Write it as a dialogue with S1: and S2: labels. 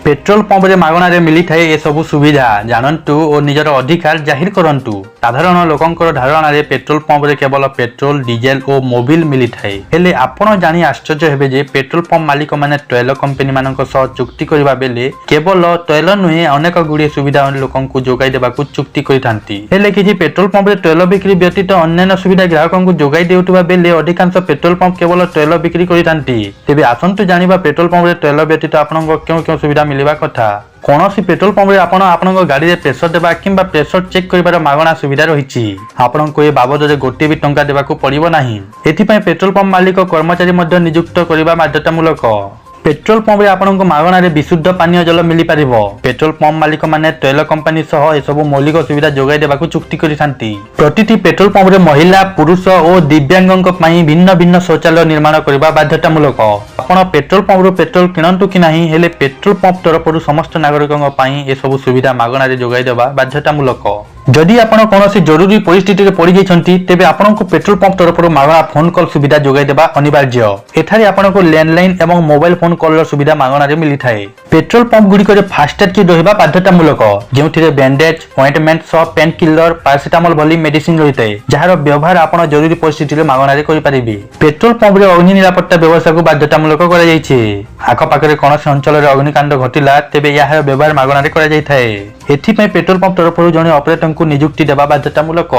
S1: Petrol pump रे मागणारे मिलिथाए ए सबु सुविधा जानंतु और निजर अधिकार जाहिर करंतु। साधारण लोकंकर धारणारे पेट्रोल पंप रे केवल पेट्रोल डीजेल और मोबिल मिलिथाए। हेले आपण जानि आश्चर्य हेबे जे पेट्रोल पंप मालिक माने तैल कंपनी मानक सह चुक्ति करबा बेले केवल तैल नुहे अनेक गुडी सुविधा लोकंकु जोगाई देबाकु चुक्ति करिथांती। हेले किछि पेट्रोल पंप रे तैल बिक्री व्यतीत अन्य सुविधा ग्राहकंकु जोगाई देउतबा बेले अधिकांश पेट्रोल पंप केवल तैल बिक्री करिथांती। तेबे आसंतु जानिबा पेट्रोल पंप रे तैल व्यतीत आपनको क्यों सुविधा मिलिबा कथा। कौनसी पेट्रोल पंप रे आपण गाड़ी रे प्रेशर देबा किंबा प्रेशर चेक करिबार मागणा सुविधा रहिछि। आपनको ए बाबद रे गोटे भी टंका देबाकू पड़िबो नाही। एथिपय पेट्रोल पंप मालिक कर्मचारी मध्ये नियुक्त करिबा बाध्यतामूलक। पेट्रोल पंप रे आपनको मागणा रे विशुद्ध पानीय जल मिली पारिबो। पेट्रोल पंप मालिक माने तैल कंपनी सह ए सब मौलिक सुविधा जोगाई देबाकू चुक्ति करिथांती। प्रतिटी पेट्रोल पंप रे महिला पुरुष और दिव्यांगक पई भिन्न भिन्न शौचालय निर्माण करिबा बाध्यतामूलक। आपण पेट्रोल पंप रो पेट्रोल किनंतु कि नाही हेले पेट्रोल पंप तरफरु समस्त नागरिकक पई ए सब सुविधा मागणा रे जोगाई देबा बाध्यतामूलक। जदि आपण कोनोसी जरूरी परिस्थिति रे पड़ी जाइछंती तेबे आपनको पेट्रोल पंप तरफरु मागणा फोन कॉल सुविधा जोगाई देबा अनिवार्य। एठारे आपनको लैंडलाइन एवं मोबाइल फोन कॉल सुविधा मागणा रे मिली थाए। पेट्रोल पंप गुडी करे फास्टैग की रहिबा बाध्यतामूलक जेउथिरे बैंडेज ऑइंटमेंट सह पेन किलर पैरासिटामोल भली मेडिसिन रहिताए जहार व्यवहार आपण जरूरी परिस्थिति रे मागणा रे करि परिबे। पेट्रोल पंप रे अग्नि निरापत्ता व्यवस्था को बाध्यतामूलक करा जाइछे। आख पाखरे कोनोसी अंचल रे अग्निकांड घटिला तेबे यार व्यवहार मागणा रे करा जाय थाए। एथि पय पेट्रोल पंप तरफरु जने ऑपरेटर को नियुक्ति देबा बाध्यतामूलक।